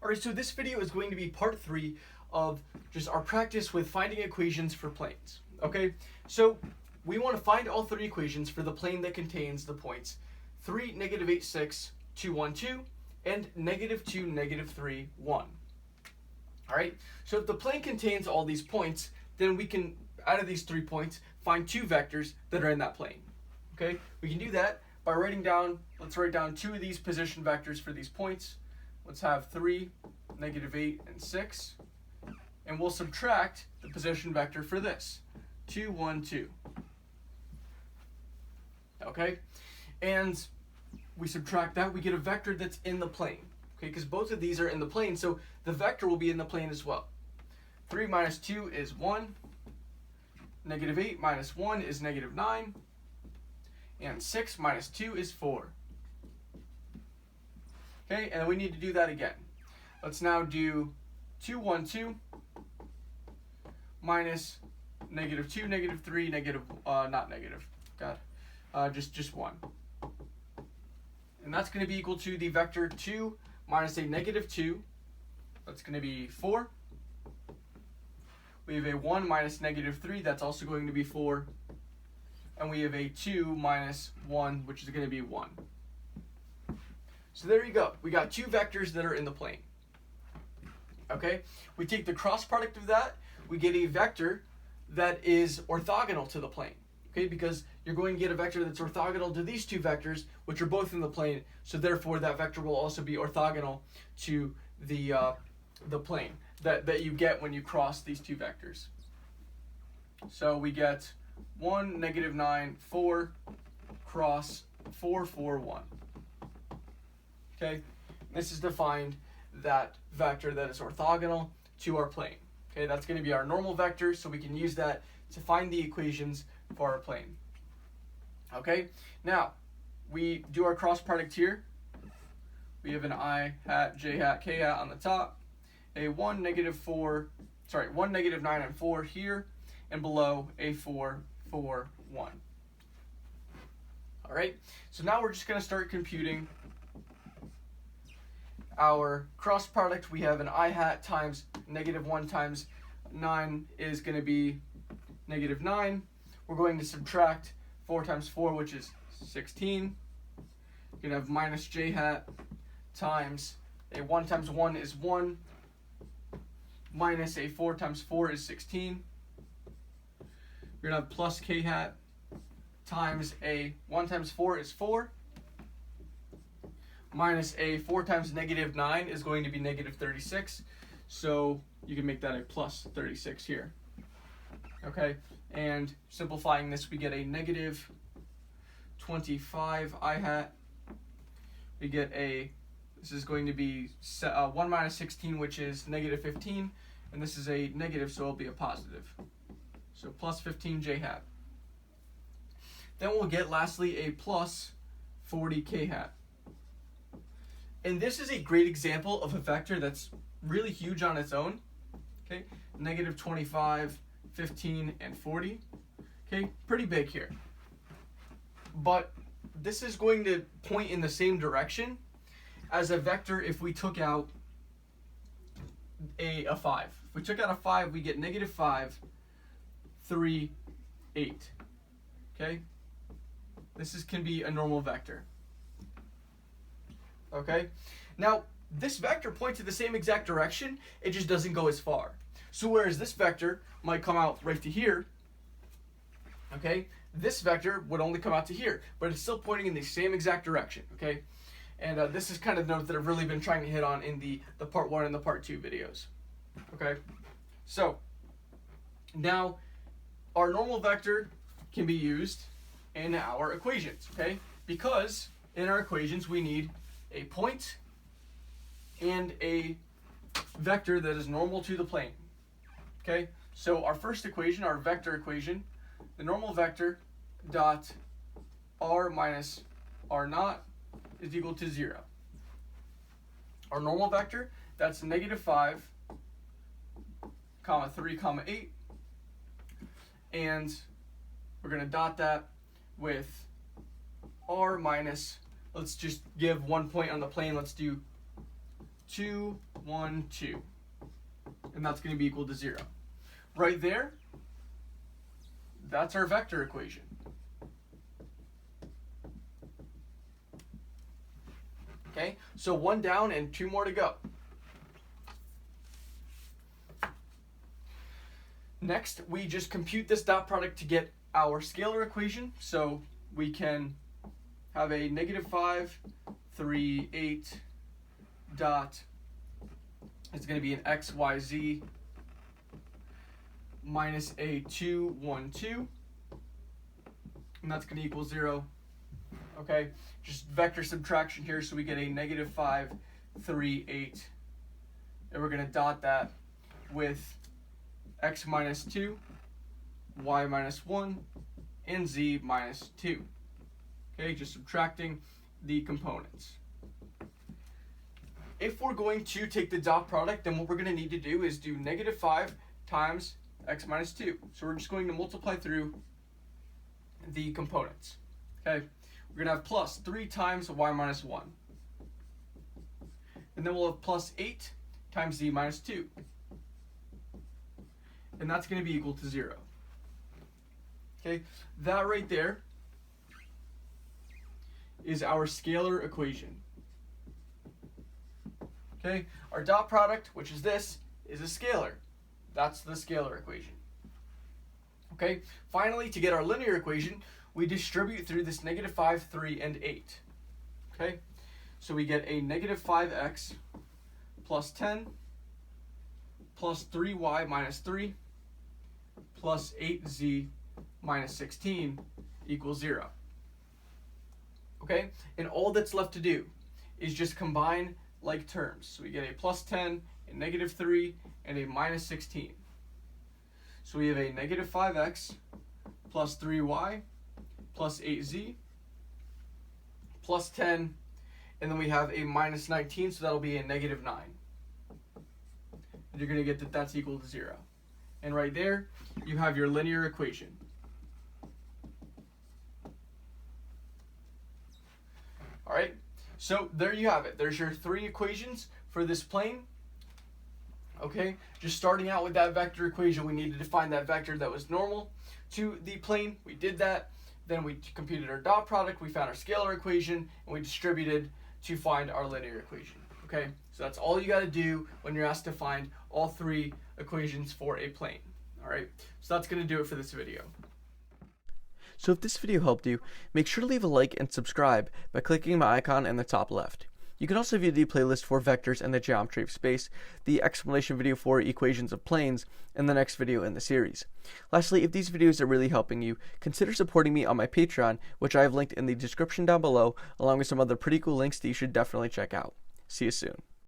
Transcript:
Alright, so this video is going to be part 3 of just our practice with finding equations for planes. Okay, so we want to find all 3 equations for the plane that contains the points 3, negative 8, 6, 2, 1, 2, and negative 2, negative 3, 1. Alright, so if the plane contains all these points, then we can, out of these 3 points, find 2 vectors that are in that plane. Okay, we can do that by writing down, let's write down 2 of these position vectors for these points. Let's have 3, negative 8, and 6. And we'll subtract the position vector for this, 2, 1, 2. Okay? And we subtract that, we get a vector that's in the plane. Okay, because both of these are in the plane, so the vector will be in the plane as well. 3 minus 2 is 1. Negative 8 minus 1 is negative 9. And 6 minus 2 is 4. Okay, and we need to do that again. Let's now do 2, 1, 2 minus negative 2, negative 3, not negative, just 1. And that's going to be equal to the vector 2 minus a negative 2. That's going to be 4. We have a 1 minus negative 3. That's also going to be 4. And we have a 2 minus 1, which is going to be 1. So there you go. We got 2 vectors that are in the plane. Okay? We take the cross product of that, we get a vector that is orthogonal to the plane. Okay? Because you're going to get a vector that's orthogonal to these 2 vectors, which are both in the plane, so therefore that vector will also be orthogonal to the plane that you get when you cross these 2 vectors. So we get 1, negative 9, 4, cross 4, 4, 1. Okay, this is to find that vector that is orthogonal to our plane. Okay, that's going to be our normal vector, so we can use that to find the equations for our plane. Okay, now we do our cross product here. We have an I hat, j hat, k hat on the top, a 1, negative 9 and 4 here, and below a 4, 4, 1. All right, so now we're just going to start computing our cross product. We have an I hat times negative 1 times 9 is going to be negative 9. We're going to subtract 4 times 4, which is 16. You're going to have minus j hat times a 1 times 1 is 1, minus a 4 times 4 is 16. You're going to have plus k hat times a 1 times 4 is 4. Minus a 4 times negative 9 is going to be negative 36. So you can make that a plus 36 here. Okay, and simplifying this, we get a negative 25 I hat. We get this is going to be 1 minus 16, which is negative 15. And this is a negative, so it'll be a positive. So plus 15 j hat. Then we'll get, lastly, a plus 40 k hat. And this is a great example of a vector that's really huge on its own. Okay, negative 25, 15, and 40. Okay, pretty big here. But this is going to point in the same direction as a vector if we took out a 5. If we took out a 5, we get negative 5, 3, 8. Okay, this can be a normal vector. Okay, now this vector points in the same exact direction, it just doesn't go as far. So whereas this vector might come out right to here, okay, this vector would only come out to here, but it's still pointing in the same exact direction. Okay, and this is kind of the note that I've really been trying to hit on in the part 1 and the part 2 videos. Okay, so now our normal vector can be used in our equations. Okay, because in our equations we need a point and a vector that is normal to the plane. Okay, so our first equation, our vector equation, the normal vector dot r minus r naught is equal to 0. Our normal vector, that's negative 5, comma 3, comma 8, and we're going to dot that with r minus, let's just give 1 point on the plane. Let's do 2, 1, 2. And that's going to be equal to 0. Right there, that's our vector equation. Okay, so 1 down and 2 more to go. Next, we just compute this dot product to get our scalar equation. So we can have a -5, 3, 8 dot. It's going to be an x, y, z minus a 2, 1, 2. And that's going to equal 0. Okay, just vector subtraction here, so we get a -5, 3, 8. And we're going to dot that with x minus 2, y minus 1, and z minus 2. Okay, just subtracting the components. If we're going to take the dot product, then what we're going to need to do is do -5 times x minus 2. So we're just going to multiply through the components. Okay, we're going to have plus 3 times y minus 1. And then we'll have plus 8 times z minus 2. And that's going to be equal to 0. Okay, that right there is our scalar equation. Okay, our dot product, which is this, is a scalar. That's the scalar equation. Okay, finally, to get our linear equation, we distribute through this -5, 3, and 8. Okay, so we get a -5x plus 10 plus 3y minus 3 plus 8z minus 16 equals 0. Okay, and all that's left to do is just combine like terms. So we get a plus 10, a -3, and a minus 16. So we have a -5x plus 3y plus 8z plus 10, and then we have a minus 19, so that'll be a -9. And you're going to get that that's equal to 0. And right there, you have your linear equation. All right, so there you have it. There's your 3 equations for this plane. Okay, just starting out with that vector equation, we needed to find that vector that was normal to the plane. We did that. Then we computed our dot product. We found our scalar equation, and we distributed to find our linear equation. Okay, so that's all you got to do when you're asked to find all 3 equations for a plane. All right, so that's going to do it for this video. So if this video helped you, make sure to leave a like and subscribe by clicking my icon in the top left. You can also view the playlist for vectors and the geometry of space, the explanation video for equations of planes, and the next video in the series. Lastly, if these videos are really helping you, consider supporting me on my Patreon, which I have linked in the description down below, along with some other pretty cool links that you should definitely check out. See you soon.